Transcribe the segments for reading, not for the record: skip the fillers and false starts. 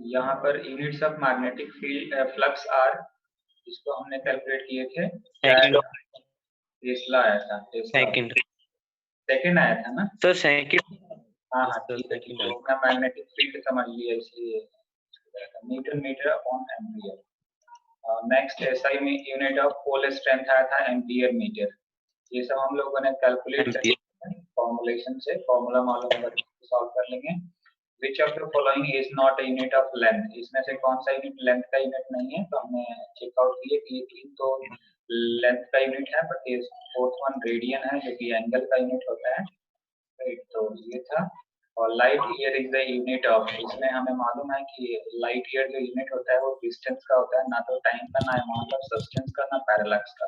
यहाँ पर units of magnetic field flux are, इसको हमने कैलकुलेट किए थे। टेस्ला आया था, सेकंड सेकंड आया था ना सर, सेकंड। हाँ हाँ ठीक है ठीक है, अपना मैग्नेटिक फील्ड समझ लिया इसलिए newton metre upon ampere. Next SI में यूनिट ऑफ पोल स्ट्रेंथ आया था एम्पियर मीटर। ये सब हम लोगों ने कैलकुलेट किया फॉर्मूलेशन से, फॉर्मूला मालूम होगा तो सॉल्व कर लेंगे। Which of the following is not a unit of length, इसमें से कौन सा यूनिट लेंथ का यूनिट नहीं है, तो हमने चेकआउट किए कि ये तीन तो लेंथ का यूनिट है, बट ये फोर्थ वन रेडियन है जो कि एंगल का यूनिट होता है, राइट। तो ये था। और light year is the unit of, इसमें हमें मालूम है कि लाइट ईयर जो यूनिट होता है वो डिस्टेंस का होता है, ना तो टाइम का, ना अमाउंट ऑफ सब्सटेंस का, ना पैरेलक्स का।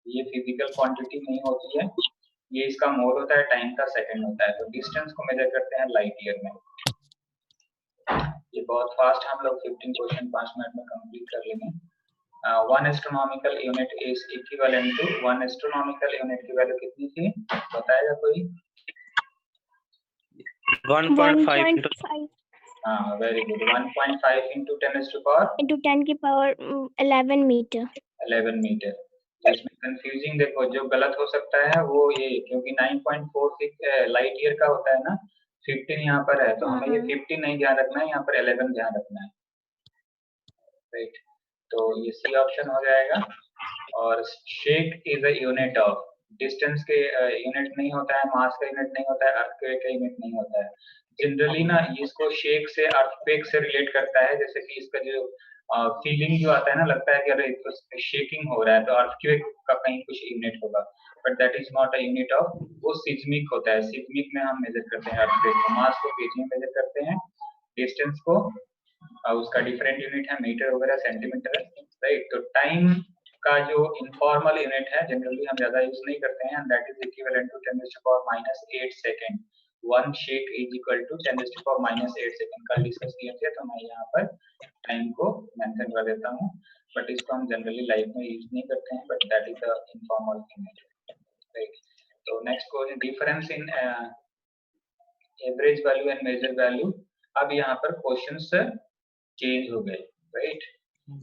ये फिजिकल क्वांटिटी नहीं होती है, ये इसका मोल होता है, टाइम का सेकंड होता है। तो डिस्टेंस को मेजर करते हैं लाइट ईयर में। ये बहुत फास्ट हम लोग 15 क्वेश्चन 5 मिनट में कंप्लीट कर लेंगे। One astronomical unit is equivalent to, one astronomical unit की वैल्यू कितनी थी बताएगा कोई? 1.5 हाँ वेरी गुड, 1.5 into 10 की पावर 11 मीटर। 11 मीटर। तो इसमें कंफ्यूजिंग देखो, जो गलत हो सकता है वो ये, क्योंकि 9.46 लाइट ईयर का होता है ना, 15 यहाँ पर है, तो हमें ये 15 नहीं ध्यान रखना है, यहाँ पर 11 ध्यान रखना है, राइट। तो ये सी ऑप्शन हो जाएगा। और shake is a unit of, distance के यूनिट नहीं होता है, मास का यूनिट नहीं होता है, अर्थक्वेक का यूनिट नहीं होता है। जनरली ना इसको शेक से अर्थक्वेक से रिलेट करता है, जैसे कि इसका जो फीलिंग जो आता है ना, लगता है कि अरे तो शेकिंग हो रहा है, तो अर्थक्वेक का कहीं कुछ यूनिट होगा, but that is not a unit of, वो सिस्मिक होता है। सिस्मिक में हम मेजर करते हैं अर्थक्वेक को, मास को केजी में मेजर करते हैं, डिस्टेंस को उसका डिफरेंट यूनिट है मीटर वगैरह, सेंटीमीटर, राइट। तो टाइम का जो इनफॉर्मल यूनिट है जनरली हम ज्यादा यूज नहीं करते हैं, that is equivalent to 10⁻⁸ second. One shake is equal to 10⁻⁸ second. कल डिस्कस किए थे, तो मैं यहाँ पर टाइम को मेंशन कर देता हूँ, बट इसको हम जनरली लाइफ में यूज नहीं करते हैं, but that is the informal unit, right. तो next question, difference in average value and measure value. अब यहाँ पर क्वेश्चंस चेंज हो गए, राइट।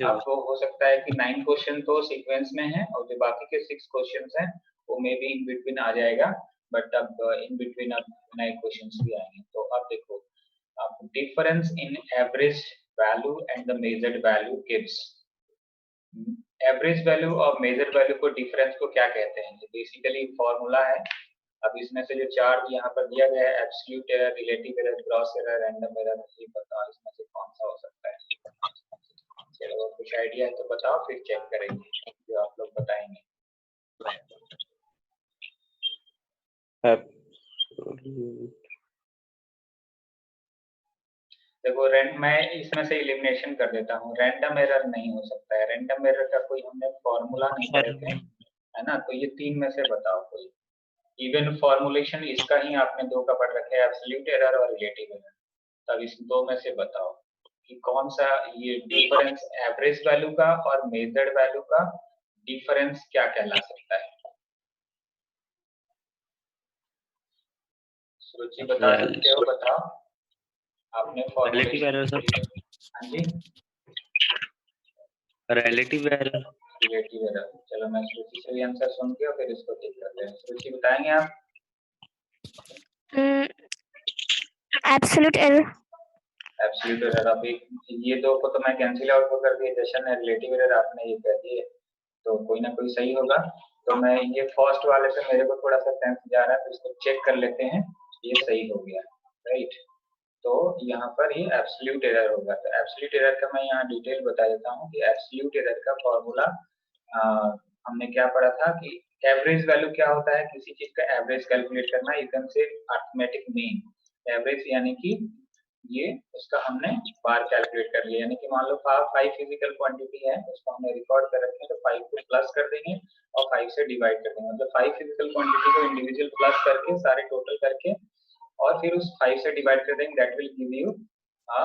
आपको हो सकता है कि 9 क्वेश्चन तो सीक्वेंस में है, और जो बाकी के 6 क्वेश्चंस हैं वो मे बी इन बिटवीन आ जाएगा, बट अब इन बिटवीन अब नए क्वेश्चंस भी आएंगे। तो अब देखो, अब difference in average value and the measured value gives. Average value और मेजर वैल्यू को डिफरेंस को क्या कहते हैं? ये बेसिकली फॉर्मूला है। अब इसमें से जो चार्ट यहाँ पर दिया गया है, absolute error, relative error, gross error, random error, ये बताओ इसमें से कौन सा हो सकता है? चलो कुछ आइडिया है तो बताओ, फिर चेक करेंगे जो आप लोग बताएंगे। देखो मैं इसमें से एलिमिनेशन कर देता हूँ, रैंडम एरर नहीं हो सकता है, रैंडम एरर का कोई हमने फॉर्मूला नहीं पढ़े थे, है ना। तो ये तीन में से बताओ कोई। इवन फॉर्मुलेशन इसका ही आपने दो का पढ़ रखे हैं, एब्सोल्यूट एरर और रिलेटिव एरर। तब इस दो में से बताओ कि कौन सा ये डिफरेंस एवरेज वैल्यू का और मेजर्ड वैल्यू का डिफरेंस क्या कहला सकता है? सुरुचि बता सकते हो, बताओ। आपने रिलेटिव एरर सर। हाँ जी, रिलेटिव एरर। Relative error. चलो मैं सुरुचि से भी आंसर सुन के और फिर इसको ठीक करते हैं। सुरुचि बताएंगे आप? Absolute error. Absolute error. अभी ये दो को तो मैं कैंसिल आउट कर दिया, जशन ने रिलेटिव एरर आपने ये कह दिए, तो कोई ना कोई सही होगा। तो मैं ये फर्स्ट वाले से मेरे को थोड़ा सा सेंस जा रहा है, तो इसको चेक कर लेते हैं, ये सही हो गया, राइट। तो यहाँ पर ये एब्सोल्यूट एरर होगा। तो एब्सोल्यूट एरर का मैं यहाँ डिटेल बता देता हूँ कि एब्सोल्यूट एरर का फॉर्मूला हमने क्या पढ़ा था कि एवरेज वैल्यू क्या होता है, किसी चीज का एवरेज कैलकुलेट करना, you can say arithmetic mean. Average यानी कि ये उसका हमने बार कैलकुलेट कर लिया, यानी कि मान लो 5 फिजिकल क्वांटिटी है, उसको हमने रिकॉर्ड कर रखे हैं, तो 5 को प्लस कर देंगे और 5 से डिवाइड कर देंगे। मतलब 5 फिजिकल क्वांटिटी को इंडिविजुअल प्लस करके सारे टोटल करके और फिर उस 5 से डिवाइड कर देंगे, that will give you a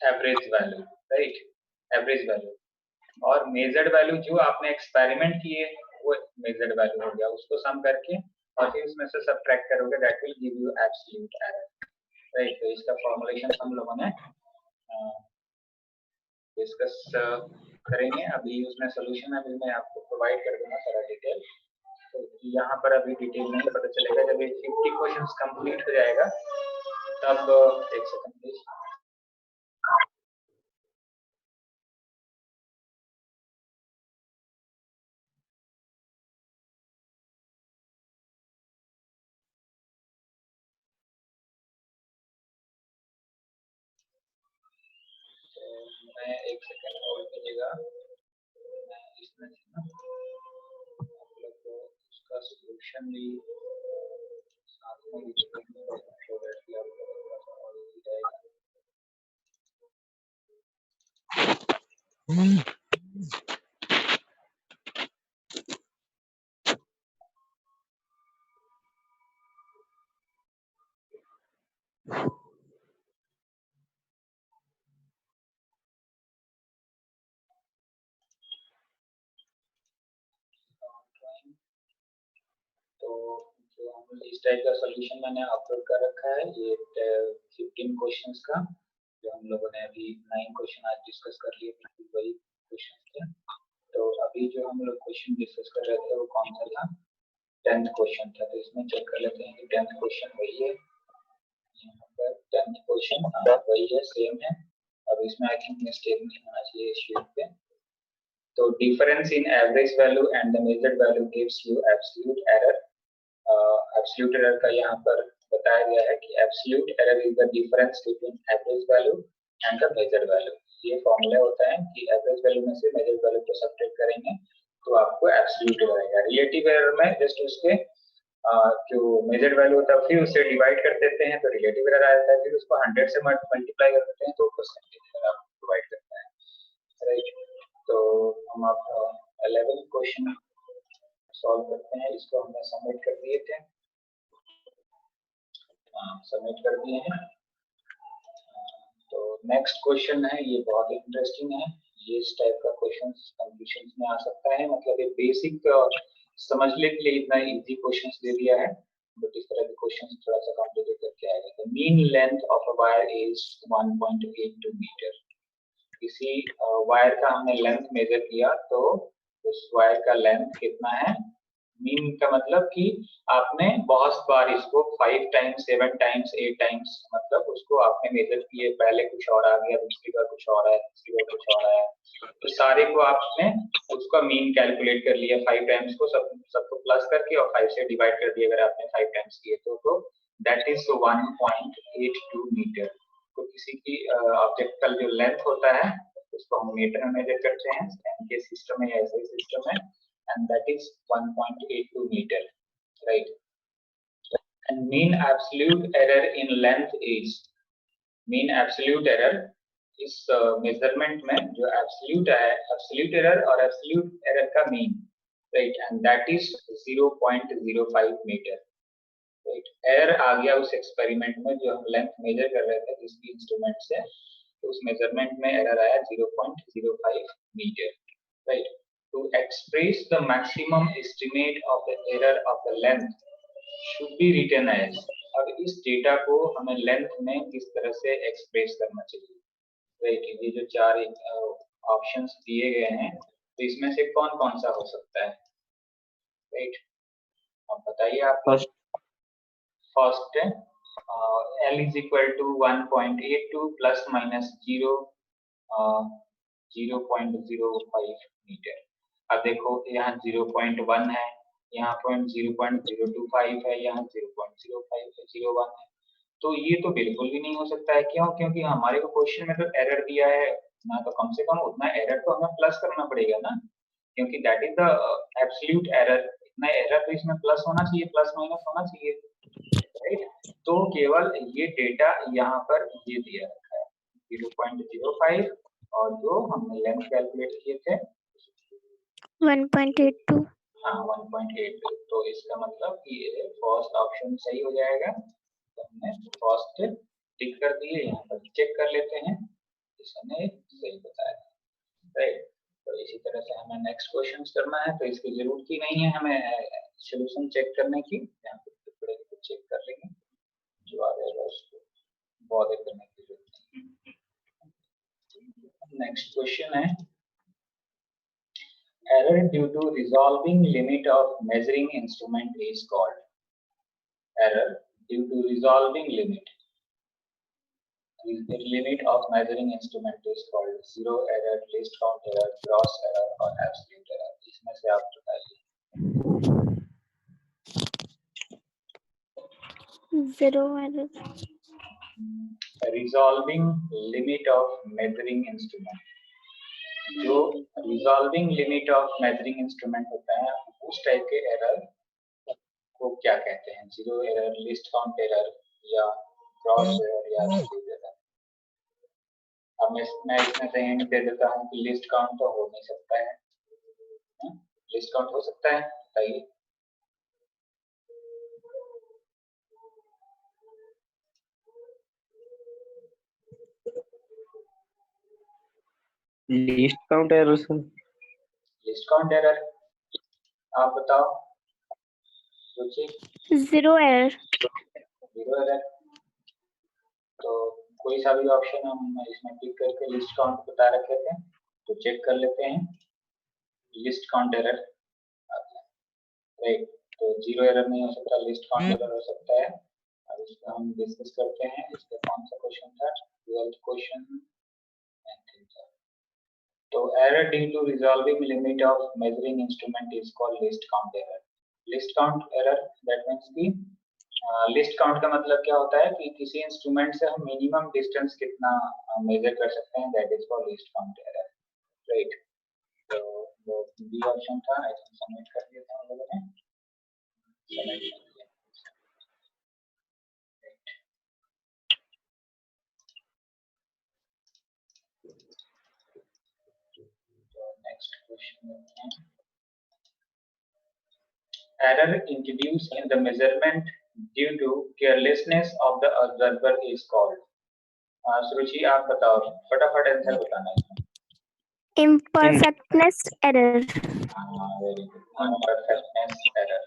average value, right, average value. और मेजर्ड वैल्यू जो आपने एक्सपेरिमेंट किए वो मेजर्ड वैल्यू हो गया, उसको सम करके और फिर उसमें से सब्ट्रैक्ट करोगे, that will give you absolute error, right. तो इसका फॉर्मुलेशन हम लोगों ने डिस्कस करेंगे। अभी उसमें सोल्यूशन अभी मैं आपको प्रोवाइड कर दूंगा सारा डिटेल। तो यहाँ पर अभी डिटेल नहीं पता चलेगा, जब ये 50 क्वेश्चंस कंप्लीट हो जाएगा तब एक सेकंड प्लीज। मैं एक सेकंड होल्ड कीजिएगा, मैं इसमें से ना आप लोग को उसका सोल्यूशन भी साथ में लिखेंगे so that कि आप लोगों को थोड़ा सा knowledge भी रहेगा। तो जो हम इस टाइप का सोल्यूशन मैंने अपलोड कर रखा है, ये 15 क्वेश्चंस का, जो हम लोगों ने अभी 9 क्वेश्चन आज डिस्कस कर लिए, बिल्कुल वही क्वेश्चन थे। तो अभी जो हम लोग क्वेश्चन डिस्कस कर रहे थे वो कौन सा था? 10th क्वेश्चन था। तो इसमें चेक कर लेते हैं कि 10th क्वेश्चन वही है। यहाँ पर 10th क्वेश्चन वही है, सेम है। अब इसमें आई थिंक मिस्टेक नहीं होना चाहिए इस शीट पे। तो difference in average value and the measured value gives you absolute error. Absolute error का यहाँ पर बताया गया है कि absolute error is the difference between average value and the measured value. ये फॉर्मूला होता है कि एवरेज वैल्यू में से मेजर्ड वैल्यू को सब्ट्रैक्ट करेंगे तो आपको एब्सोल्यूट एरर आएगा। रिलेटिव एरर में जस्ट उसके जो मेजर्ड वैल्यू होता है फिर उससे डिवाइड कर देते हैं तो रिलेटिव एरर आ जाता है, फिर उसको 100 से मल्टीप्लाई कर देते हैं तो परसेंटेज एरर आपको प्रोवाइड करता है, राइट। तो हम आप 11 क्वेश्चन सॉल्व करते हैं। इसको हमने सबमिट कर दिए थे, सबमिट कर दिए हैं। तो नेक्स्ट क्वेश्चन है, ये बहुत इंटरेस्टिंग है। ये इस टाइप का क्वेश्चन कंप्यूटेशन में आ सकता है, मतलब ये बेसिक समझने के लिए इतना इजी क्वेश्चन दे दिया है, बट इस तरह के क्वेश्चन थोड़ा सा कॉम्प्लिकेट करके आएगा। The mean length of a wire is 1.82 metre. किसी वायर का हमने लेंथ मेजर किया तो उस वायर का लेंथ कितना है? मीन का मतलब कि आपने बहुत बार इसको 5 टाइम्स 7 टाइम्स 8 टाइम्स मतलब उसको आपने मेजर किए, पहले कुछ और आ गया, दूसरी बार कुछ और आया, तीसरी बार कुछ और आया, तो सारे को आपने उसका मीन कैलकुलेट कर लिया 5 टाइम्स को, सबको प्लस करके और 5 से डिवाइड कर दिया। अगर आपने 5 टाइम्स किए तो दैट इज 1.82 मीटर। तो किसी की ऑब्जेक्ट का जो लेंथ होता है उसको हम मीटर में मेजर करते हैं, के सिस्टम में ऐसा ही सिस्टम है, and that is 1.82 meter, right? And mean absolute error in length is, mean absolute error इस मेजरमेंट में जो एब्सोल्यूट है, एब्सोल्यूट एरर और एब्सोल्यूट एरर का mean, right, and that is 0.05 metre, right. Error आ गया उस एक्सपेरिमेंट में जो हम लेंथ मेजर कर रहे थे किसी इंस्ट्रूमेंट से, तो उस मेजरमेंट में एरर आया 0.05 metre, right. To express the maximum estimate of the error of the length should be written as। अब इस डेटा को हमें लेंथ में किस तरह से एक्सप्रेस करना चाहिए, राइट। ये जो चार ऑप्शंस दिए गए हैं तो इसमें से कौन कौन सा हो सकता है, राइट? अब बताइए आप। फर्स्ट है L is equal to 1.82 plus minus 0.05 metre. अब देखो यहाँ 0.1 है, यहाँ 0.025 है, यहाँ 0.05 है, 0.1 है, तो ये तो बिल्कुल भी नहीं हो सकता है। क्यों? क्योंकि हमारे को क्वेश्चन में तो एरर दिया है ना, तो कम से कम उतना एरर तो हमें प्लस करना पड़ेगा ना, क्योंकि that is the absolute error. इतना एरर तो इसमें प्लस होना चाहिए, प्लस माइनस होना चाहिए, राइट। तो केवल ये डेटा यहाँ पर ये दिया रखा है 0.05 और जो हमने लेंथ कैलकुलेट किए थे 1.82। हाँ 1.82। तो इसका मतलब कि फर्स्ट ऑप्शन सही हो जाएगा, तो हमने फर्स्ट टिक कर दिए। यहाँ पर चेक कर लेते हैं, इसने सही बताया, राइट। तो इसी तरह से हमें नेक्स्ट क्वेश्चन करना है, तो इसकी जरूरत ही नहीं है हमें सॉल्यूशन चेक करने की, यहाँ पर चेक कर लेंगे, जो आ जाएगा उसको बॉदर करने की जरूरत नहीं। नेक्स्ट क्वेश्चन है error due to resolving limit of measuring instrument is called. Error due to resolving limit. The limit of measuring instrument is called zero error, least count error, gross error or absolute error. इसमें से आप बताइए. Zero error. Resolving limit of measuring instrument. जो resolving limit of measuring instrument होता है उस type के error को क्या कहते हैं? Zero error, list count error या क्रॉस एरर या एब्सोल्यूट एरर. अब मैं इसमें से हिंट दे देता हूँ कि लिस्ट काउंट तो हो नहीं सकता है. लिस्ट काउंट हो सकता है? बताइए. Least count error sir. List count error आप बताओ. सोचिए. Zero error. Zero error. तो कोई सा भी ऑप्शन हम इसमें क्लिक करके लिस्ट काउंट बता रखे थे तो चेक कर लेते हैं. List count error right. तो जीरो एरर नहीं हो सकता, लिस्ट काउंट एरर हो सकता है. अब इसको हम डिस्कस करते हैं. इसका कौन सा क्वेश्चन था? 12th question. तो error due to resolving limit of measuring instrument is called list count error. List count error that means कि लिस्ट काउंट का मतलब क्या होता है कि किसी इंस्ट्रूमेंट से हम मिनिमम डिस्टेंस कितना मेजर कर सकते हैं. That is called list count error right. तो वो बी ऑप्शन था. आई थिंक सबमिट कर दिया था हम लोगों ने. सबमिट कर दिया. नेक्स्ट क्वेश्चन देखते हैं. Error introduced in the measurement due to carelessness of the observer is called. सुरुचि आप बताओ, फटाफट आंसर बताना है. Imperfectness error. Very good. imperfectness error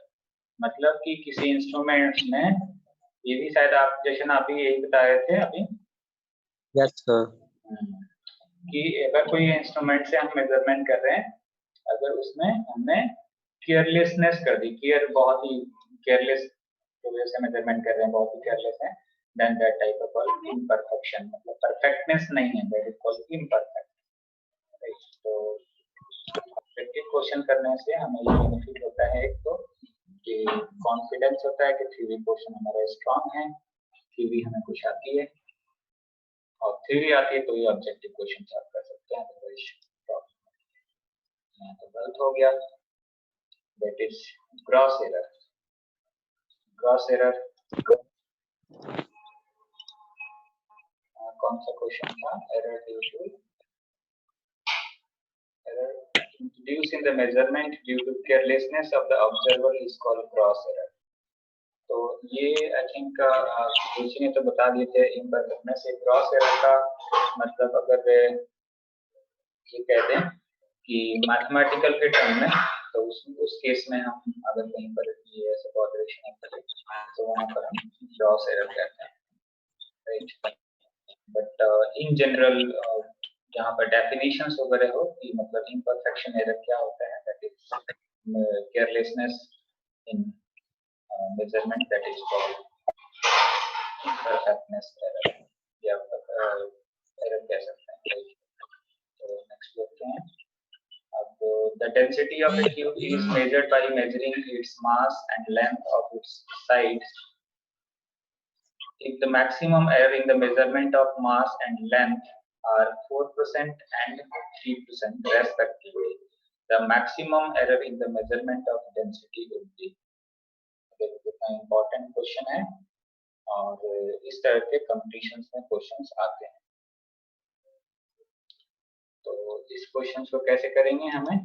मतलब कि किसी इंस्ट्रूमेंट में, ये भी शायद आप जैसे आप भी यही बता रहे थे अभी. Yes sir. कि अगर कोई इंस्ट्रूमेंट से हम मेजरमेंट कर रहे हैं, अगर उसमें हमने केयरलेसनेस कर दी, केयर बहुत ही केयरलेस की वजह से मेजरमेंट कर रहे हैं, बहुत ही केयरलेस है, then that type of imperfection. मतलब परफेक्टनेस नहीं है, that is called imperfect right. तो ऑब्जेक्टिव क्वेश्चन करने से हमें ये बेनिफिट होता है एक तो कि कॉन्फिडेंस होता है कि थ्योरी पोर्शन हमारा स्ट्रांग है, थ्योरी हमें कुछ आती है, और थ्योरी आती है तो ये ऑब्जेक्टिव क्वेश्चन आप कर सकते हैं. अदरवाइज तो गलत हो गया. That is gross error. Gross error कौन सा क्वेश्चन था? Error introduced in the measurement due to carelessness of the observer is called gross error. तो ये आई थिंक किसी ने तो बता दिए थे. इम्परफेक्टनेस से ग्रॉस एरर का मतलब अगर ये कह दें कि मैथमेटिकल के टर्म में, तो उस केस में हम अगर कहीं पर ये ऐसे ऑपरेशन करें तो वहां पर हम ग्रॉस एरर कहते हैं राइट. बट इन जनरल जहाँ पर डेफिनेशंस वगैरह हो कि मतलब इम्परफेक्शन एरर क्या होता है, that is carelessness in measurement, that is called imperfectness error या एरर कह सकते हैं. तो नेक्स्ट देखते हैं. अब the density of a cube is measured by measuring its mass and length of its sides. If the maximum error in the measurement of mass and length are 4% and 3% respectively, the maximum error in the measurement of density would be. कितना important question है, और इस तरह के competitions में questions आते हैं. तो इस क्वेश्चन को कैसे करेंगे, हमें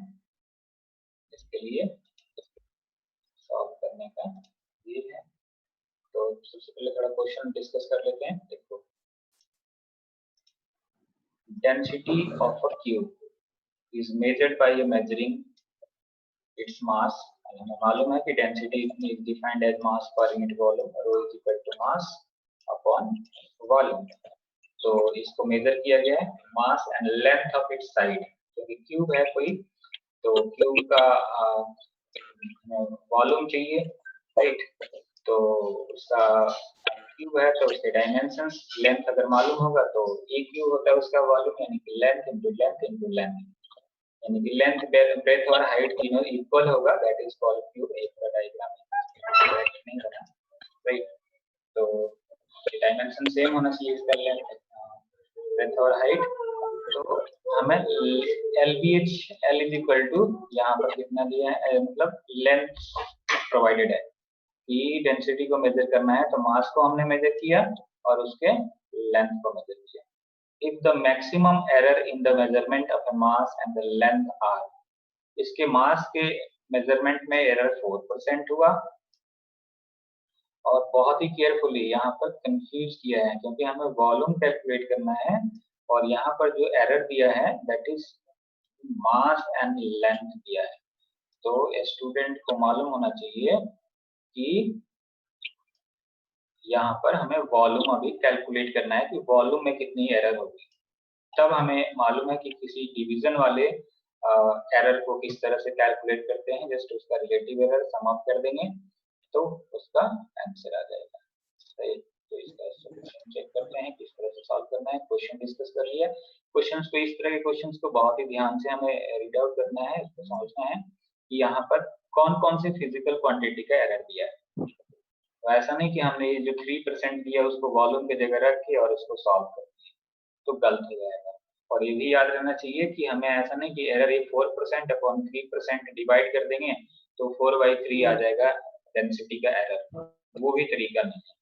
इसके लिए सॉल्व करने का ये है. तो सबसे पहले थोड़ा क्वेश्चन डिस्कस कर लेते हैं. देखो, density of a cube is measured by measuring its mass. हमें मालूम है कि density is defined as mass per unit volume, rho is equal to mass upon volume. तो इसको मेजर किया गया है mass and length of its side, क्योंकि क्यूब है कोई, तो क्यूब का वॉल्यूम चाहिए, राइट। तो उसका क्यूब है तो उसके डायमेंशंस, लेंथ अगर मालूम होगा तो ए क्यूब होता है उसका वॉल्यूम, यानी कि length into length into length, यानी कि लेंथ ब्रेथ और हाइट तीनों इक्वल होगा, दैट इज कॉल्ड क्यूब। एक का डायग्राम नहीं बना, राइट। तो डायमेंशन सेम होना चाहिए इसका, लेंथ ब्रेथ और हाइट। तो हमें LBH L is equal to यहाँ पर कितना दिया है, मतलब लेंथ प्रोवाइडेड है कि डेंसिटी को मेजर करना है, तो मास को हमने मेजर किया और उसके लेंथ को मेजर किया। If the maximum error in the measurement of a mass and the length are, इसके मास के मेजरमेंट में एरर 4% हुआ, और बहुत ही केयरफुली यहाँ पर कंफ्यूज किया है क्योंकि हमें वॉल्यूम कैलकुलेट करना है, और यहाँ पर जो एरर दिया है that is mass and length दिया है। तो स्टूडेंट को मालूम होना चाहिए कि यहाँ पर हमें वॉल्यूम अभी कैलकुलेट करना है कि वॉल्यूम में कितनी एरर होगी, तब हमें मालूम है कि किसी डिवीजन वाले एरर को किस तरह से कैलकुलेट करते हैं। जस्ट उसका रिलेटिव एरर सम अप कर देंगे तो उसका आंसर आ जाएगा, सही। तो इसका सॉल्यूशन चेक करते हैं किस तरह से सॉल्व करना है। क्वेश्चन डिस्कस कर लिया, क्वेश्चंस को, इस तरह के क्वेश्चंस को बहुत ही ध्यान से हमें रीड आउट करना है, इसको समझना है कि यहाँ पर कौन कौन से फिजिकल क्वांटिटी का एरर दिया है। तो ऐसा नहीं कि हमने ये जो 3% दिया उसको वॉल्यूम की जगह रख के और उसको सॉल्व कर दिया, तो गलत हो जाएगा। और ये भी याद रहना चाहिए कि हमें ऐसा नहीं कि एरर ये 4% अपॉन 3% डिवाइड कर देंगे तो 4/3 आ जाएगा डेंसिटी का एरर, वो भी तरीका नहीं है।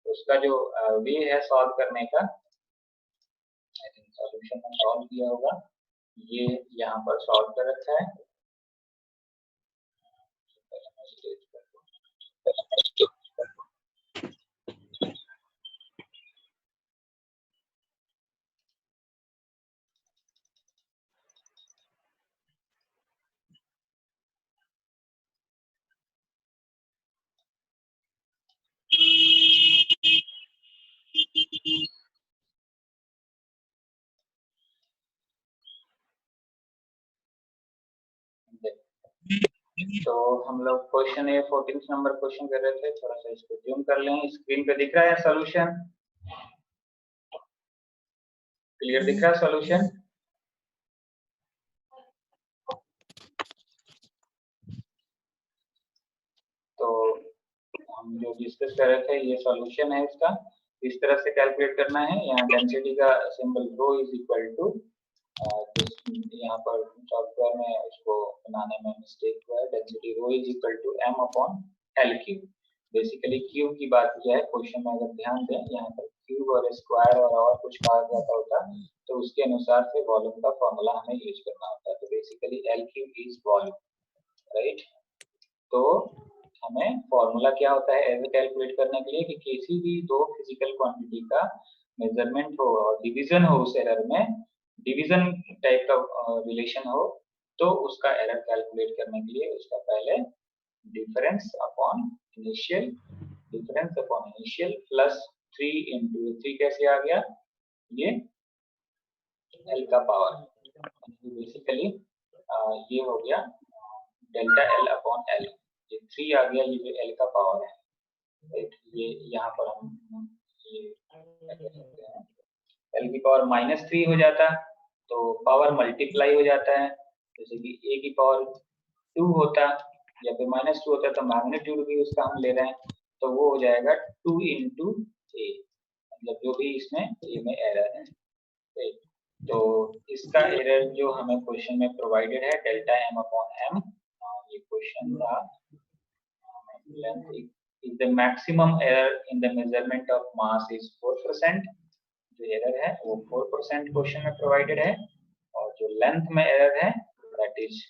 तो उसका जो वे है सॉल्व करने का, आई थिंक सॉल्यूशन में सॉल्व किया होगा, ये यहाँ पर सॉल्व कर रखा है। तो हम लोग क्वेश्चन 14 नंबर क्वेश्चन कर रहे थे, थोड़ा सा इसको जूम कर लें। स्क्रीन पे दिख रहा है सॉल्यूशन, क्लियर दिख रहा है सॉल्यूशन? तो हम जो डिस्कस कर रहे थे ये सॉल्यूशन है इसका, इस तरह से कैलकुलेट करना है। यहाँ डेंसिटी का symbol rho is equal to, यहाँ पर सॉफ्टवेयर में उसको बनाने में मिस्टेक हुआ है, density rho is equal to m upon L cube. Basically cube की बात किया है क्वेश्चन में, अगर ध्यान दें यहाँ पर क्यूब और स्क्वायर और कुछ कहा जाता होता तो उसके अनुसार से वॉल्यूम का फॉर्मूला हमें यूज करना होता है। तो basically L cube is volume, right. तो हमें फॉर्मूला क्या होता है एज कैलकुलेट करने के लिए कि किसी भी दो फिजिकल क्वांटिटी का मेजरमेंट हो और डिवीजन हो, उस एरर में डिवीजन टाइप का रिलेशन हो, तो उसका एरर कैलकुलेट करने के लिए उसका पहले difference upon initial, difference upon initial plus 3 into 3 कैसे आ गया, ये एल का पावर, बेसिकली ये हो गया डेल्टा एल अपॉन एल, ये 3 आ गया, ये जो एल का पावर है, राइट। ये यहाँ पर हम ये एल की पावर -3 हो जाता तो पावर मल्टीप्लाई हो जाता है, जैसे कि ए की पावर 2 होता या फिर -2 होता तो मैग्नीट्यूड भी उसका हम ले रहे हैं, तो वो हो जाएगा 2 इंटू ए, मतलब जो भी इसमें ए में एरर है, राइट। तो इसका एरर जो हमें क्वेश्चन में प्रोवाइडेड है डेल्टा एम अपॉन एम, ये क्वेश्चन था, if the maximum error in the measurement of mass is 4%, जो एरर है वो 4% क्वेश्चन में प्रोवाइडेड है, और जो लेंथ में एरर है दैट इज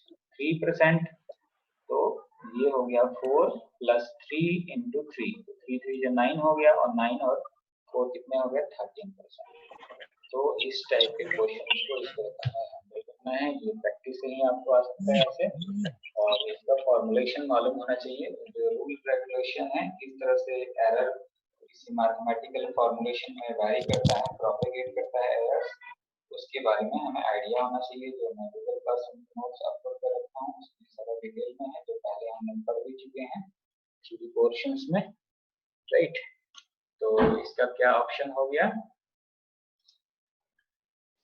3%। तो ये हो गया 4 प्लस 3 इंटू 3, 3 जो 9 हो गया, और 9 और 4 कितने हो गया 13%। तो इस टाइप के क्वेश्चन को इस तरह हैंडल करना है, ये प्रैक्टिस से ही आपको आ सकता है ऐसे, और इसका फॉर्मुलेशन मालूम होना चाहिए, जो रूल रेगुलेशन है किस तरह से एरर किसी मैथमेटिकल फॉर्मुलेशन में वैरी करता है, प्रोपेगेट करता है एरर्स, उसके बारे में हमें आइडिया होना चाहिए। जो मैं गूगल क्लासरूम नोट्स अपलोड कर रखा हूँ उसमें सारा डिटेल में है, जो पहले हम पढ़ भी चुके हैं थ्योरी पोर्शंस में, राइट। तो इसका क्या ऑप्शन हो गया,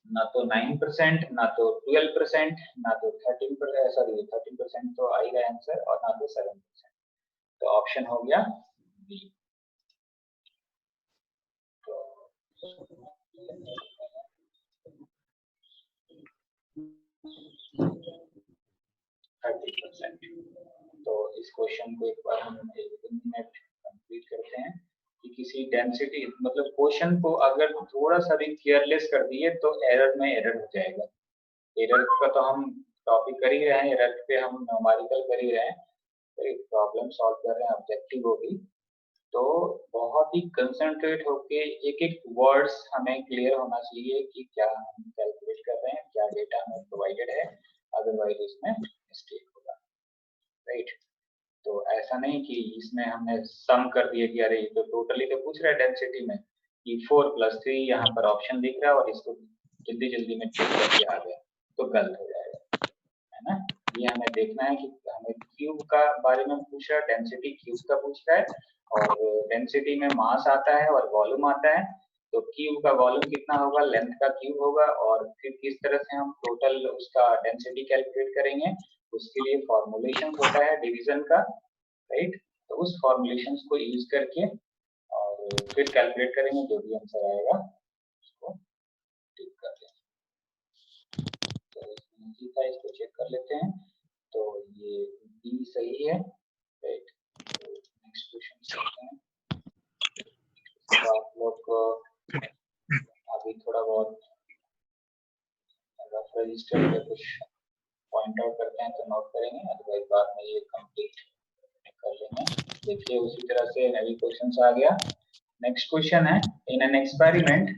ना तो 9%, ना तो 12%, ना तो 13%, सॉरी 13% तो आएगा आंसर, और ना तो 7%। तो ऑप्शन हो गया बी। तो 30%। तो इस क्वेश्चन को एक बार हम 1 मिनट कंप्लीट करते हैं कि किसी डेंसिटी, मतलब क्वेश्चन को अगर थोड़ा सा भी केयरलेस कर दिए तो एरर में एरर हो जाएगा। एरर का तो हम टॉपिक कर ही रहे हैं, एरर पे हम न्यूमेरिकल कर ही रहे हैं, तो एक प्रॉब्लम सॉल्व कर रहे हैं, ऑब्जेक्टिव होगी। तो बहुत ही कंसंट्रेट होके एक एक वर्ड्स हमें क्लियर होना चाहिए कि क्या हम कैलकुलेट कर रहे हैं, क्या डेटा हमें प्रोवाइडेड है, अदरवाइज इसमें मिस्टेक होगा, राइट। तो ऐसा नहीं कि इसमें हमने सम कर दिया कि अरे ये तो टोटली तो पूछ रहा है डेंसिटी में कि 4+3 यहाँ पर ऑप्शन दिख रहा है और इसको जल्दी जल्दी में चेक करके आ गया, तो गलत हो जाएगा, है ना। ये हमें देखना है कि हमें क्यूब का बारे में पूछ रहा है, डेंसिटी क्यूब का पूछ रहा है, और डेंसिटी में मास आता है और वॉल्यूम आता है। तो क्यूब का वॉल्यूम कितना होगा, लेंथ का क्यूब होगा, और फिर किस तरह से हम टोटल उसका डेंसिटी कैलकुलेट करेंगे, उसके लिए फॉर्मुलेशन होता है डिवीजन का, राइट। तो उस फॉर्मुलेशंस को यूज करके और फिर कैलकुलेट करेंगे, जो भी आंसर आएगा उसको टिक कर देंगे। तो इजी था, इसको चेक कर लेते हैं। तो ये बी सही है, राइट। तो नेक्स्ट क्वेश्चन चलते हैं। तो आप लोग अभी थोड़ा बहुत रफ रजिस्टर पे कुछ पॉइंट आउट करते हैं तो नोट करेंगे, अदरवाइज बाद में ये कंप्लीट कर लेंगे। देखिए उसी तरह से नई क्वेश्चन आ गया। नेक्स्ट क्वेश्चन है, in an experiment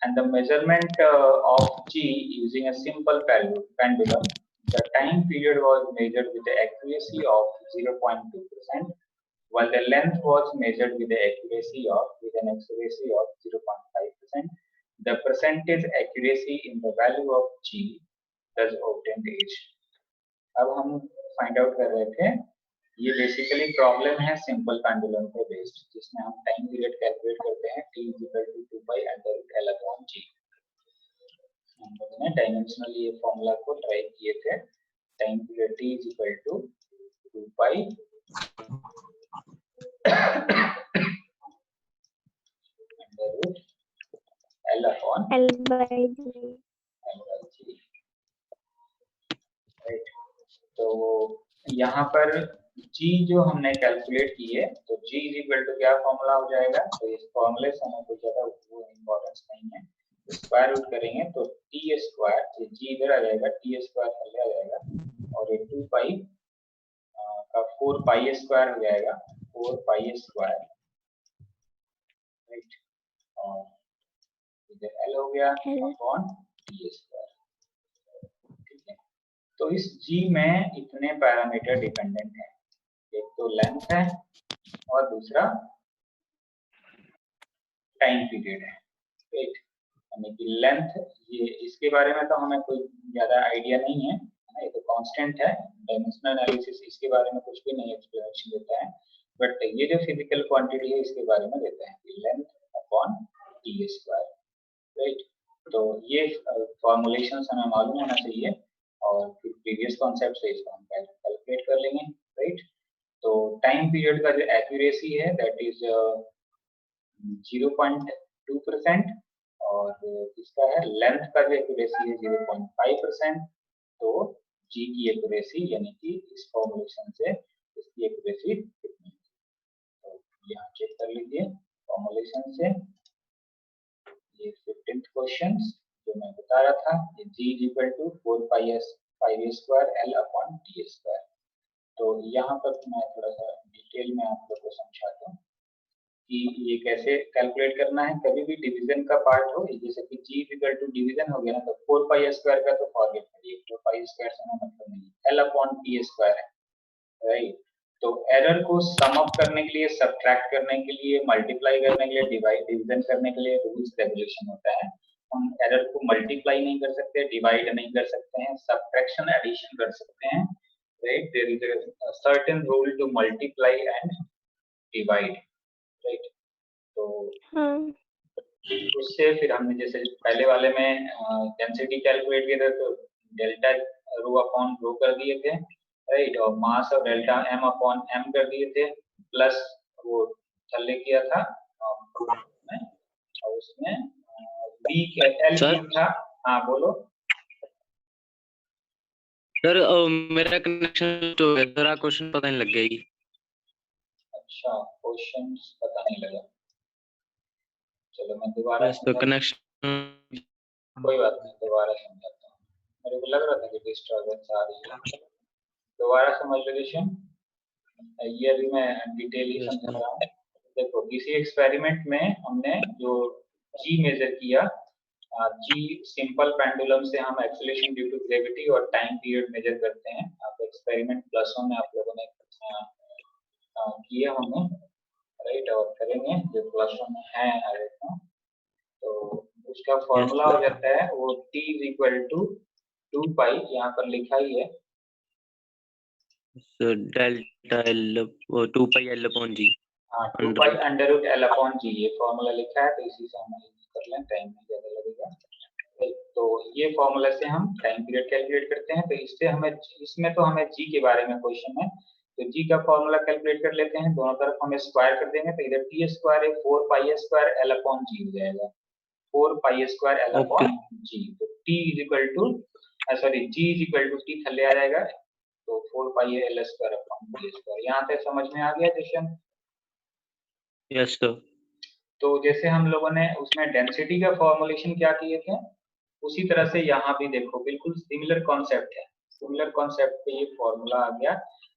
and the measurement of G using a simple pendulum, the time period was measured with the accuracy of 0.2%, while the length was measured with the accuracy of an accuracy of 0.5%. The percentage accuracy in the value of G thus obtained is। अब हम find out कर रहे थे, ये basically problem है simple pendulum पे based, जिसमें हम टाइम पीरियड कैलकुलेट करते हैं t = 2π/L/G। हम लोगों ने डायमेंशनली ये फॉर्मूला को ट्राई किए थे, time period t = 2π L/G। Right. तो यहाँ पर g जो हमने कैलकुलेट की है, तो g = क्या फॉर्मूला हो जाएगा, तो इस फॉर्मूले से हमें कोई ज्यादा वो इम्पोर्टेंस नहीं है, स्क्वायर रूट करेंगे तो t स्क्वायर, ये g इधर आ जाएगा, t स्क्वायर थल्ले आ जाएगा, और ये 2π का 4π स्क्वायर हो जाएगा, 4π स्क्वायर, राइट। और इधर l हो गया अपॉन t स्क्वायर, ठीक है। तो इस g में इतने पैरामीटर डिपेंडेंट हैं, एक तो लेंथ है और दूसरा टाइम पीरियड है, राइट। यानी कि लेंथ, ये इसके बारे में तो हमें कोई ज्यादा आइडिया नहीं है, ये तो कांस्टेंट है, डायमेंशनल एनालिसिस इसके बारे में कुछ भी नहीं एक्सप्लेनेशन देता है, बट ये जो फिजिकल क्वांटिटी है इसके बारे में देता है कि length upon T square, right. तो ये फॉर्मुलेशंस हमें मालूम होना चाहिए, और फिर प्रीवियस कॉन्सेप्ट से इसको हम कैलकुलेट कर लेंगे, राइट। तो टाइम पीरियड का जो एक्यूरेसी है दैट इज 0.2%, और इसका है लेंथ का जो एक्यूरेसी है 0.5%। तो जी की एक्यूरेसी यानी कि इस फॉर्मुलेशन से इसकी एक्यूरेसी कितनी है, तो यहाँ चेक कर लीजिए फॉर्मुलेशन से। ये 15th क्वेश्चन जो मैं बता रहा था, ये g = 4π² L/t²। तो यहाँ पर मैं थोड़ा सा डिटेल में आप लोगों को समझाता हूँ कि ये कैसे कैलकुलेट करना है। कभी भी डिवीजन का पार्ट हो, जैसे कि g = डिवीजन हो गया ना, तो 4π² का तो फॉरगेट करिए, 4π² से मतलब नहीं, L/t² है, राइट। तो एरर को सम अप करने के लिए, सब्ट्रैक्ट करने के लिए, मल्टीप्लाई करने के लिए, डिवीजन करने के लिए रूल्स रेगुलेशन होता है। हम एरर को मल्टीप्लाई नहीं कर सकते, डिवाइड नहीं कर सकते हैं, सब्ट्रैक्शन एडिशन कर सकते हैं, right. There is a certain rule to multiply and divide, right. तो उससे फिर हमने जैसे पहले वाले में डेंसिटी कैलकुलेट किया था, तो डेल्टा रो अपॉन रो कर दिए थे, राइट, और मास और डेल्टा एम अपॉन एम कर दिए थे, प्लस वो थल्ले किया था और उसमें बी एल क्यूब था। हाँ बोलो सर। मेरा कनेक्शन तो है सर, क्वेश्चन पता नहीं लग गई। अच्छा, क्वेश्चन पता नहीं लगा, चलो मैं दोबारा तो कनेक्शन कोई बात नहीं, दोबारा समझाता हूँ। मेरे को लग रहा था कि डिस्टर्बेंस आ रही है, दोबारा समझ लो क्वेश्चन। ये अभी मैं डिटेल ही समझा रहा हूँ। देखो किसी एक्सपेरिमेंट में हमने जो जी मेजर किया, जी सिंपल पेंडुलम से हम एक्सीलरेशन ड्यू टू ग्रेविटी और टाइम पीरियड मेजर करते हैं। आप एक्सपेरिमेंट +1 में आप लोगों ने किया होंगे, राइट, और करेंगे जो +1 में है तो उसका फॉर्मूला हो जाता है वो t = 2 पाई, यहाँ पर लिखा ही है delta L 2 pi L upon g. हाँ 2 पाई √L अपॉन जी, ये फॉर्मूला लिखा है, तो इसी से हम यूज कर लें, टाइम में ज्यादा लगेगा। तो ये फॉर्मूला से हम टाइम पीरियड कैलकुलेट करते हैं। तो इससे हमें, इसमें तो हमें जी के बारे में क्वेश्चन है, तो जी का फॉर्मूला कैलकुलेट कर लेते हैं। दोनों तरफ हम स्क्वायर कर देंगे, तो इधर t स्क्वायर है 4 पाई स्क्वायर L अपॉन जी हो जाएगा, 4 पाई स्क्वायर L अपॉन जी। तो t t थल्ले आ जाएगा, तो 4 पाई L स्क्वायर अपॉन जी स्क्वायर। यहाँ तक समझ में आ गया क्वेश्चन? Yes sir. तो जैसे हम लोगों ने उसमें डेंसिटी का फॉर्मुलेशन क्या किए थे, उसी तरह से यहाँ भी देखो बिल्कुल सिमिलर कॉन्सेप्ट है। सिमिलर कॉन्सेप्ट पे ये फॉर्मूला आ गया।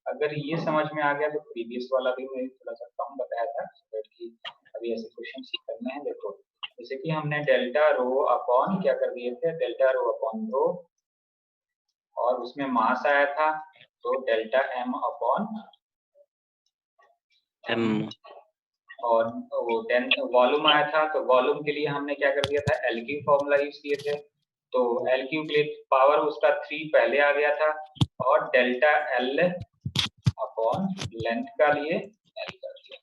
अगर ये समझ में आ गया तो प्रीवियस वाला भी मैं थोड़ा सा कम बताया था, कि अभी ऐसे क्वेश्चन करने हैं। देखो जैसे कि हमने डेल्टा रो अपॉन क्या कर दिए थे, डेल्टा रो अपॉन रो, और उसमें मास आया था तो डेल्टा एम अपॉन एम, और वो वॉल्यूम आया था, तो वॉल्यूम के लिए हमने क्या कर दिया था, एल क्यू फॉर्मूला यूज किए थे। तो एल क्यू के लिए पावर उसका 3 पहले आ गया था, और डेल्टा एल अपॉन लेंथ का लिए एल कर दिया,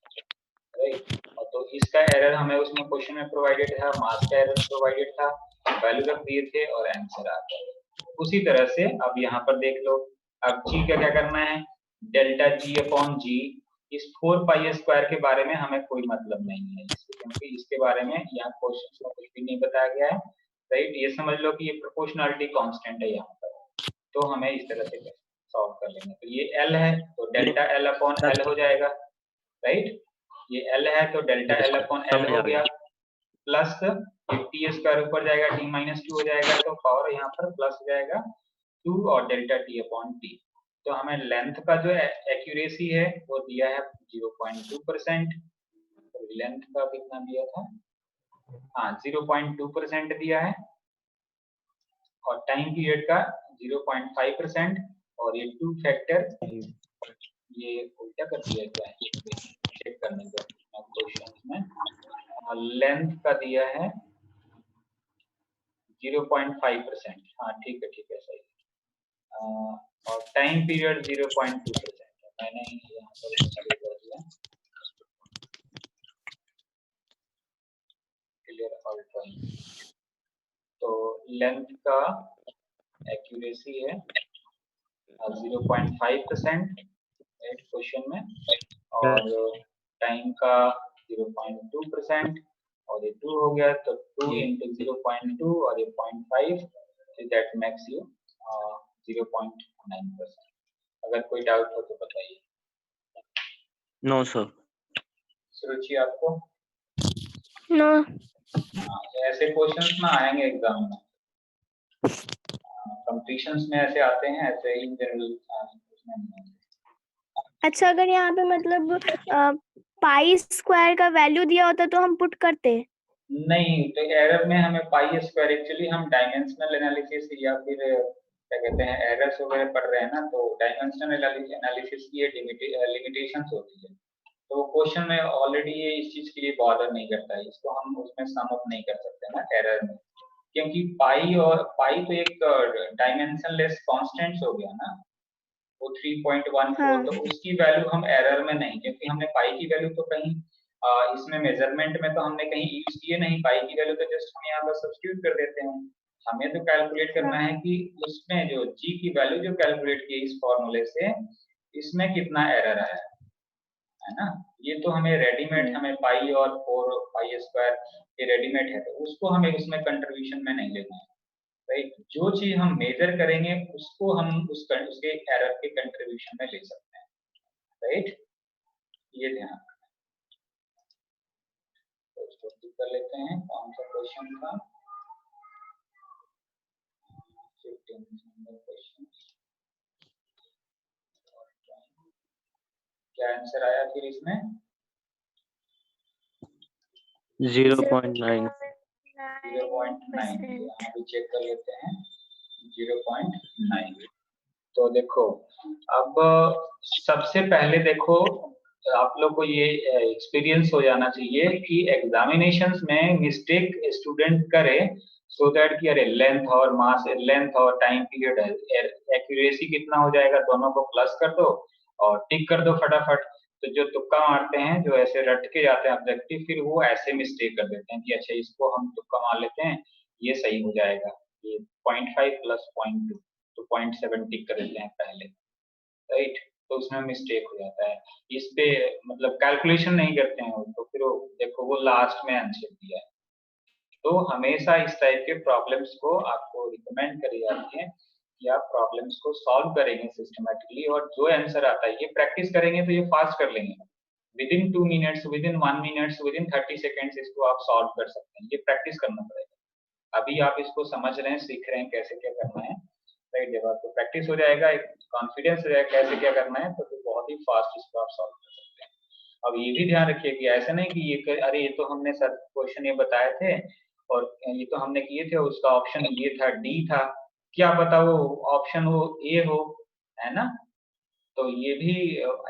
राइट। और तो इसका एरर हमें उसमें क्वेश्चन में प्रोवाइडेड था, मास का एरर प्रोवाइडेड था, वैल्यू रख दिए थे और आंसर आ गया। उसी तरह से अब यहाँ पर देख लो, अब जी का क्या करना है, डेल्टा जी अपॉन जी। इस 4 पाई स्क्वायर के बारे में हमें कोई मतलब नहीं है इससे, क्योंकि इसके बारे में यहाँ क्वेश्चन में कुछ भी नहीं बताया गया है, राइट। ये समझ लो कि ये प्रोपोर्शनलिटी कांस्टेंट है यहाँ पर, तो हमें इस तरह से सॉल्व कर लेंगे। तो ये एल है तो डेल्टा एल अपॉन एल हो जाएगा, राइट। ये एल है तो डेल्टा एल अपॉन एल हो गया, प्लस टी स्क्वायर ऊपर जाएगा, t - 2 हो जाएगा, तो पावर यहाँ पर प्लस हो जाएगा 2 और डेल्टा t अपॉन टी। तो हमें लेंथ का जो एक्यूरेसी है वो दिया है 0.2%। तो लेंथ का कितना दिया था, हाँ 0.2% दिया है, और टाइम पीरियड का 0.5%, और ये 2 फैक्टर, ये उल्टा कर दिया क्या है चेक करने का क्वेश्चन में। लेंथ का दिया है 0.5%, हाँ ठीक है सही। और टाइम पीरियड 0.2% है, मैंने यहाँ पर मिस्टेक कर दिया। Clear all time. तो लेंथ का एक्यूरेसी है 0.5% क्वेश्चन में, और टाइम का 0.2%, और ये 2 हो गया, तो 2 × 0.2 और ये 0.5, दैट मेक्स यू 0.9%। अगर कोई डाउट हो तो बताइए। No sir. सुरुचि आपको? नो। हाँ, ऐसे क्वेश्चंस ना आएंगे एग्जाम में, कंपटीशंस में ऐसे आते हैं, ऐसे ही जनरल उसमें। अच्छा, अगर यहाँ पे मतलब पाई स्क्वायर का वैल्यू दिया होता तो हम पुट करते? नहीं, तो एरर में हमें पाई स्क्वायर, एक्चुअली हम डायमेंशनल एनालिसिस या फिर क्या कहते हैं एरर्स वगैरह पढ़ रहे हैं ना, तो डायमेंशनल एनालिसिस की ये लिमिटेशंस होती है। तो क्वेश्चन में ऑलरेडी ये इस चीज के लिए बॉदर नहीं करता है, इसको हम उसमें सम अप नहीं कर सकते ना एरर में, क्योंकि पाई तो एक डायमेंशनलेस कांस्टेंट्स हो गया ना, वो 3.14 हाँ। तो उसकी वैल्यू हम एरर में नहीं, क्योंकि हमने पाई की वैल्यू तो कहीं इसमें मेजरमेंट में तो हमने कहीं यूज किए नहीं, पाई की वैल्यू तो जस्ट हम यहाँ पर सब्स्टिट्यूट कर देते हैं। हमें तो कैलकुलेट करना है कि उसमें जो जी की वैल्यू जो कैलकुलेट की इस फॉर्मूले से, इसमें कितना एरर आया है ना। ये तो हमें रेडीमेड, हमें पाई और 4 पाई स्क्वायर ये रेडीमेड है, तो उसको हमें उसमें कंट्रीब्यूशन में नहीं लेना है, राइट। जो चीज हम मेजर करेंगे उसको हम उसके एरर के कंट्रीब्यूशन में ले सकते हैं, राइट। ये ध्यान रखना है। तो इसको टिक कर लेते हैं, कौन सा क्वेश्चन था, 15 नंबर क्वेश्चन। क्या आंसर आया फिर इसमें? 0.9। 0.9 यहाँ भी चेक कर लेते हैं, 0.9। तो देखो अब सबसे पहले देखो आप लोग को ये एक्सपीरियंस हो जाना चाहिए कि एग्जामिनेशंस में मिस्टेक स्टूडेंट करे सो दैट कि अरे लेंथ और मास, लेंथ और टाइम पीरियड है, एक्यूरेसी कितना हो जाएगा, दोनों को प्लस कर दो और टिक कर दो फटाफट। तो जो तुक्का मारते हैं, जो ऐसे रट के जाते हैं ऑब्जेक्टिव, फिर वो ऐसे मिस्टेक कर देते हैं कि अच्छा इसको हम तुक्का मार लेते हैं, ये सही हो जाएगा, ये 0.5 प्लस 0.2 तो 0.7 टिक कर देते हैं पहले, राइट। तो उसमें मिस्टेक हो जाता है, इस पे मतलब कैलकुलेशन नहीं करते हैं, तो फिर वो देखो वो लास्ट में आंसर दिया है। तो हमेशा इस टाइप के प्रॉब्लम्स को आपको रिकमेंड करी जाती है कि आप प्रॉब्लम्स को सॉल्व करेंगे सिस्टमेटिकली, और जो आंसर आता है ये प्रैक्टिस करेंगे तो ये फास्ट कर लेंगे, with in 2 minutes, with in 1 minutes, with in 30 seconds इसको आप सॉल्व कर सकते हैं। ये प्रैक्टिस करना पड़ेगा। अभी आप इसको समझ रहे हैं, सीख रहे हैं कैसे क्या करना है, राइट। जब आपको प्रैक्टिस हो जाएगा, एक कॉन्फिडेंस हो जाएगा कैसे क्या करना है, तो बहुत ही फास्ट इसको आप सॉल्व कर सकते हैं। अब ये भी ध्यान रखिए कि ऐसा नहीं कि ये अरे ये तो हमने सर क्वेश्चन ये बताए थे और ये तो हमने किए थे, उसका ऑप्शन ये था, डी था, क्या पता वो ऑप्शन वो ए हो, है ना। तो ये भी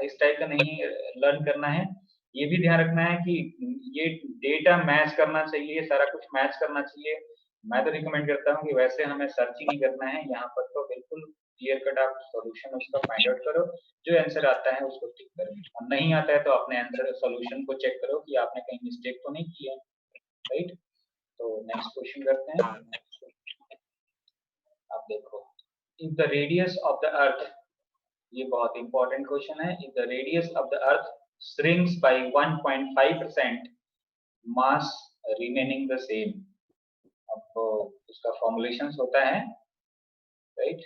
इस टाइप का नहीं लर्न करना है। ये भी ध्यान रखना है कि ये डेटा मैच करना चाहिए, सारा कुछ मैच करना चाहिए। मैं तो रिकमेंड करता हूँ कि वैसे हमें सर्च ही नहीं करना है, यहाँ पर तो बिल्कुल क्लियर कट आप सॉल्यूशन उसका फाइंड आउट करो, जो आंसर आता है उसको टिक करो, और नहीं आता है तो अपने आंसर सॉल्यूशन को चेक करो कि आपने कहीं मिस्टेक तो नहीं किया, राइट। तो नेक्स्ट क्वेश्चन करते हैं। आप देखो, if the radius of the earth, ये बहुत इंपॉर्टेंट क्वेश्चन है, if the radius of the earth shrinks by 1.5%, mass remaining the same. अब तो उसका फॉर्मुलेशन होता है, राइट।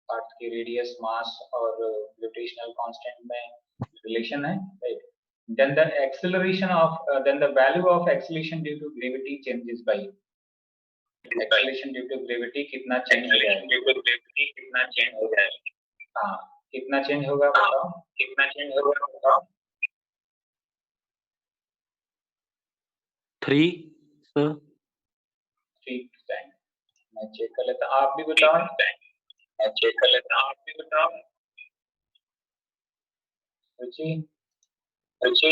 अर्थ की रेडियस, मास और ग्रेविटेशनल कांस्टेंट में रिलेशन है, right. then the acceleration of then the value of acceleration due to gravity changes by, acceleration due to gravity कितना चेंज हो जाएगा, हाँ कितना चेंज होगा बताओ, कितना चेंज होगा बताओ। 3 3%। मैं चेक कर लेता, आप भी बताओ, मैं चेक कर लेता, आप भी बताओ। रुचि, रुचि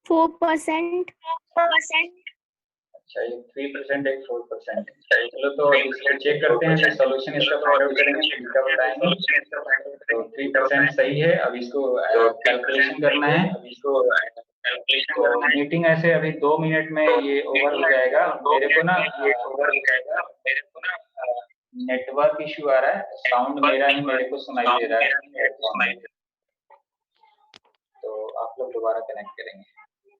4%। अच्छा, ये 3% एक 4%। चलो तो इसको चेक करते हैं, फिर सॉल्यूशन इसका फाइंड आउट करेंगे, फिर क्या बताएंगे। तो 3% सही है। अब इसको कैलकुलेशन करना है, अब इसको तो मीटिंग ऐसे अभी 2 मिनट में ये ओवर हो जाएगा। मेरे को ना नेटवर्क इशू आ रहा है, साउंड मेरा ही मेरे को सुनाई दे रहा है, तो आप लोग दोबारा कनेक्ट करेंगे।